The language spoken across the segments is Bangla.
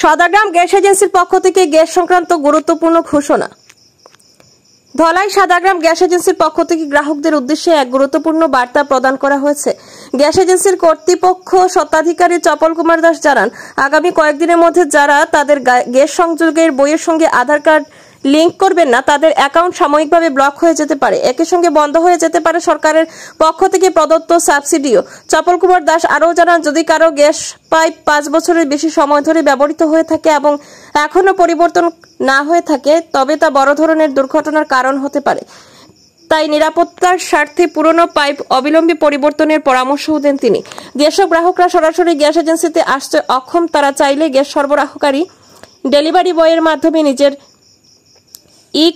সাদাগ্রাম গ্যাস এজেন্সির পক্ষ থেকে গ্যাস সংক্রান্ত গুরুত্বপূর্ণ ঘোষণা। ধলাই সাদাগ্রাম গ্যাস এজেন্সির পক্ষ থেকে গ্রাহকদের উদ্দেশ্যে এক গুরুত্বপূর্ণ বার্তা প্রদান করা হয়েছে। গ্যাস এজেন্সির কর্তৃপক্ষ স্বত্বাধিকারী চপল কুমার দাস জানান, আগামী কয়েকদিনের মধ্যে যারা তাদের গ্যাস সংযোগের বইয়ের সঙ্গে আধার কার্ড লিংক করবেন না, তাদের অ্যাকাউন্ট সাময়িকভাবে ব্লক হয়ে যেতে পারে। একই সঙ্গে বন্ধ হয়ে যেতে পারে সরকারের পক্ষ থেকে প্রদত্ত সাবসিডিও। চপল কুমার দাস আরও জানান, যদি কারো গ্যাস পাইপ 5 বছরের বেশি সময় ধরে ব্যবহৃত হয়ে থাকে এবং এখনো পরিবর্তন না হয়ে থাকে, তবে তা বড় ধরনের দুর্ঘটনার কারণ হতে পারে। তাই নিরাপত্তার স্বার্থে পুরনো পাইপ অবিলম্বে পরিবর্তনের পরামর্শও দেন তিনি। যেসব গ্রাহকরা সরাসরি গ্যাস এজেন্সিতে আসতে অক্ষম, তারা চাইলে গ্যাস সরবরাহকারী ডেলিভারি বয়ের মাধ্যমে নিজের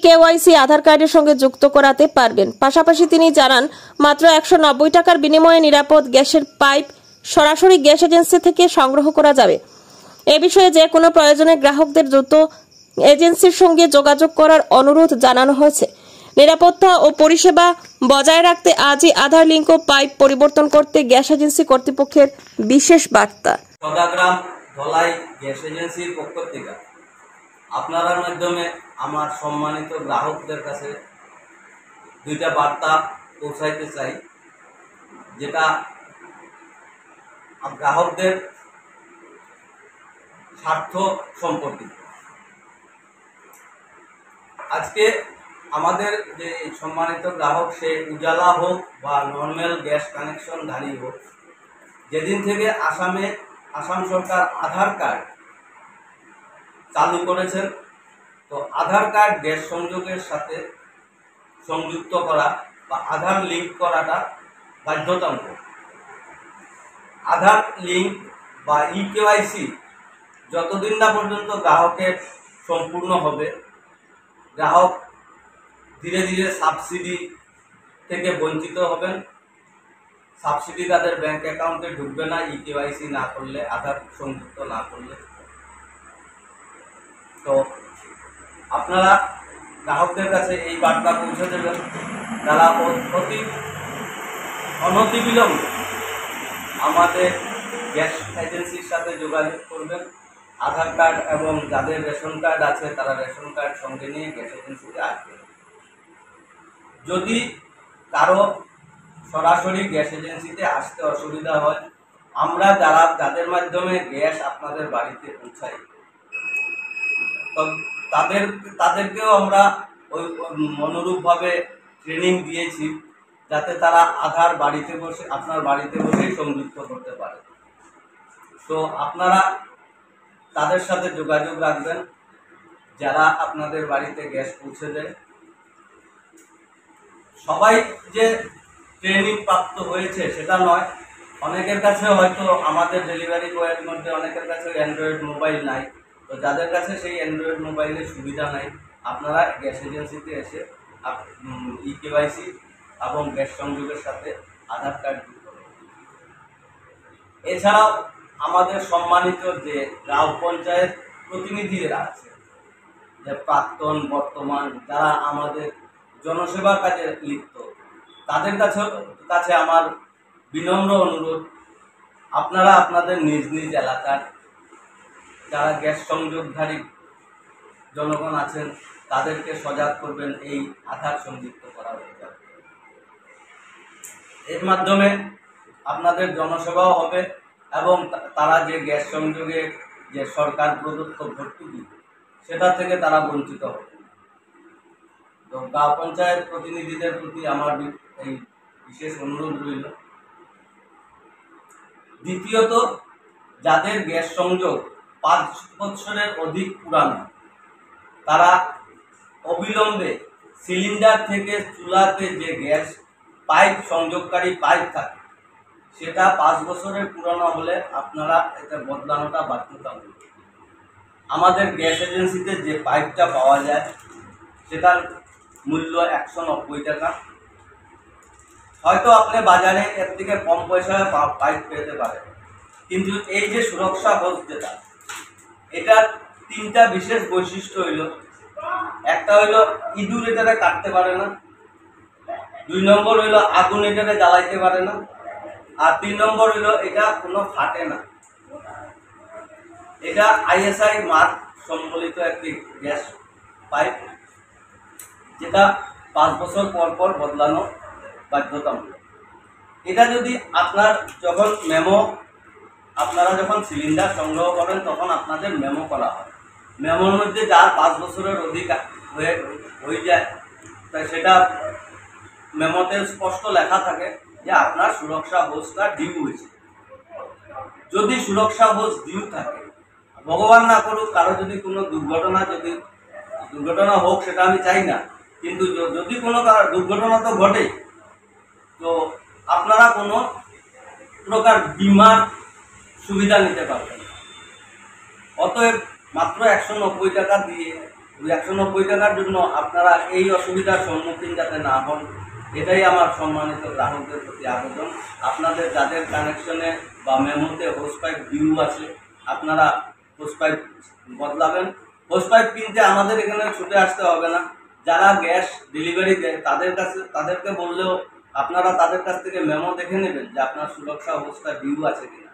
কেওয়াইসি আধার কার্ডের সঙ্গে যুক্ত করাতে পারবেন। পাশাপাশি তিনি জানান, মাত্র 190 টাকার বিনিময়ে নিরাপদ গ্যাসের পাইপ সরাসরি গ্যাস এজেন্সি থেকে সংগ্রহ করা যাবে। এ বিষয়ে যে কোনো প্রয়োজনে গ্রাহকদের দ্রুত এজেন্সির সঙ্গে যোগাযোগ করার অনুরোধ জানানো হয়েছে। নিরাপত্তা ও পরিষেবা বজায় রাখতে আজই আধার লিঙ্ক ও পাইপ পরিবর্তন করতে গ্যাস এজেন্সি কর্তৃপক্ষের বিশেষ বার্তা। সাদাগ্রাম ধলাই গ্যাস এজেন্সির পক্ষ থেকে আপনার মাধ্যমে আমার সম্মানিত গ্রাহকদের কাছে দুইটা বার্তা পৌঁছাইতে চাই, যেটা গ্রাহকদের স্বার্থ সম্পর্কিত। আজকে আমাদের যে সম্মানিত গ্রাহক, সে উজালা হোক বা নর্মাল গ্যাস কানেকশনধারী হোক, যেদিন থেকে আসাম সরকার আধার কার্ড চালু করেছেন, তো আধার কার্ড গ্যাস সংযোগের সাথে সংযুক্ত করা বা আধার লিঙ্ক করাটা বাধ্যতামূলক। আধার লিঙ্ক বা কেওয়াইসি যতদিন না পর্যন্ত গ্রাহকের সম্পূর্ণ হবে, গ্রাহক ধীরে ধীরে সাবসিডি থেকে বঞ্চিত হবেন। সাবসিডি তাদের ব্যাংক অ্যাকাউন্টে ঢুকবে না কেওয়াইসি না করলে, আধার সংযুক্ত না করলে। তো আপনারা গ্রাহকদের কাছে এই বার্তা পৌঁছে দেবেন, তারা অনতিবিলম্বে আমাদের গ্যাস এজেন্সির সাথে যোগাযোগ করবেন। আধার কার্ড এবং যাদের রেশন কার্ড আছে, তারা রেশন কার্ড সঙ্গে নিয়ে গ্যাস এজেন্সিতে আসবেন। যদি কারো সরাসরি গ্যাস এজেন্সিতে আসতে অসুবিধা হয়, আমরা যাদের মাধ্যমে গ্যাস আপনাদের বাড়িতে পৌঁছাই, তাদেরকেও আমরা ওই অনুরূপভাবে ট্রেনিং দিয়েছি, যাতে তারা আধার বাড়িতে বসে আপনার বাড়িতে বসেই সংযুক্ত করতে পারে। তো আপনারা তাদের সাথে যোগাযোগ রাখবেন, যারা আপনাদের বাড়িতে গ্যাস পৌঁছে দেয়। সবাই যে ট্রেনিং প্রাপ্ত হয়েছে সেটা নয়, অনেকের কাছে হয়তো আমাদের ডেলিভারি বয়ের মধ্যে অনেকের কাছে অ্যান্ড্রয়েড মোবাইল নাই। তো যাদের কাছে সেই অ্যান্ড্রয়েড মোবাইলের সুবিধা নাই, আপনারা গ্যাস এজেন্সিতে এসে কেওয়াইসি এবং গ্যাস সংযোগের সাথে আধার কার্ড যুক্ত করুন। এছাড়াও আমাদের সম্মানিত যে গ্রাম পঞ্চায়েত প্রতিনিধিরা আছে, যে প্রাক্তন বর্তমান যারা আমাদের জনসেবার কাজে লিপ্ত, তাদের কাছে আমার বিনম্র অনুরোধ, আপনারা আপনাদের নিজ নিজ এলাকার যারা গ্যাস সংযোগধারী জনগণ আছেন, তাদেরকে সজাগ করবেন এই আধার সংযুক্ত করা হয়ে যাবে। এর মাধ্যমে আপনাদের জনসেবাও হবে এবং তারা যে গ্যাস সংযোগে যে সরকার প্রদত্ত ভর্তুকি, সেটা থেকে তারা বঞ্চিত হবে। তো গ্রাম পঞ্চায়েত প্রতিনিধিদের প্রতি আমার এই বিশেষ অনুরোধ রইল। দ্বিতীয়ত, যাদের গ্যাস সংযোগ 5 বছরের অধিক পুরানো, তারা অবিলম্বে সিলিন্ডার থেকে চুলাতে যে গ্যাস পাইপ সংযোগকারী পাইপ থাকে, সেটা 5 বছরের পুরানো হলে আপনারা এটা বদলানোটা বাধ্যতামূলক। আমাদের গ্যাস এজেন্সিতে যে পাইপটা পাওয়া যায়, সেটার মূল্য 190 টাকা। হয়তো আপনি বাজারে এর থেকে কম পয়সায় পাইপ পেতে পারেন, কিন্তু এই যে সুরক্ষা হোস যেটা, এটার 3টা বিশেষ বৈশিষ্ট্য হইল। একটা হইল ইঁদুর এটারে কাটতে পারে না, 2 নম্বর হইল আগুন এটারে জ্বালাইতে পারে না, আর 3 নম্বর হইল এটা কোনো ফাটে না। এটা ISI মার্ক সম্বলিত একটি গ্যাস পাইপ, যেটা 5 বছর পর পর বদলানো বাধ্যতামূলক। এটা যদি আপনারা যখন সিলিন্ডার সংগ্রহ করেন তখন আপনাদের মেমো করা হয়। মেমোর মধ্যে যার 5 বছরের অধিক হয়ে যায়, তাই সেটা মেমোতে স্পষ্ট লেখা থাকে যে আপনার সুরক্ষা হোসটা ডিউ হয়েছে। যদি সুরক্ষা হোস ডিউ থাকে, ভগবান না করুক কারো যদি কোনো দুর্ঘটনা হোক, সেটা আমি চাই না, কিন্তু যদি কোনো দুর্ঘটনা তো ঘটে, তো আপনারা কোনো প্রকার বীমার সুবিধা নিতে পারবেন। অতএব মাত্র 190 টাকা দিয়ে 190 টাকার জন্য আপনারা এই অসুবিধার সম্মুখীন যাতে না হন, এটাই আমার সম্মানিত গ্রাহকদের প্রতি আবেদন। আপনাদের যাদের কানেকশনে বা মেমোতে হোস পাইপ ডিউ আছে, আপনারা হোস পাইপ বদলাবেন। হোস পাইপ কিনতে আমাদের এখানে ছুটে আসতে হবে না। যারা গ্যাস ডেলিভারি দেয় তাদেরকে বললেও আপনারা তাদের কাছ থেকে মেমো দেখে নেবেন যে আপনার সুরক্ষা হোসটা ডিউ আছে কিনা।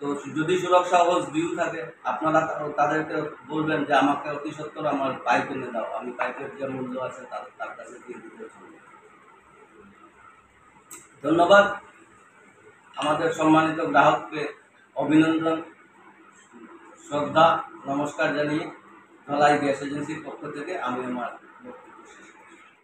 তো যদি সুরক্ষা হোস ডিউ থাকে, আপনারা তাদেরকে বলবেন যে আমাকে অতি সত্বর আমার পাইপ এনে দাও, আমি পাইপের যে মূল্য আছে তার কাছে দিয়ে দিতে। ধন্যবাদ। আমাদের সম্মানিত গ্রাহককে অভিনন্দন, শ্রদ্ধা, নমস্কার জানিয়ে ধলাই গ্যাস এজেন্সির পক্ষ থেকে আমি আমার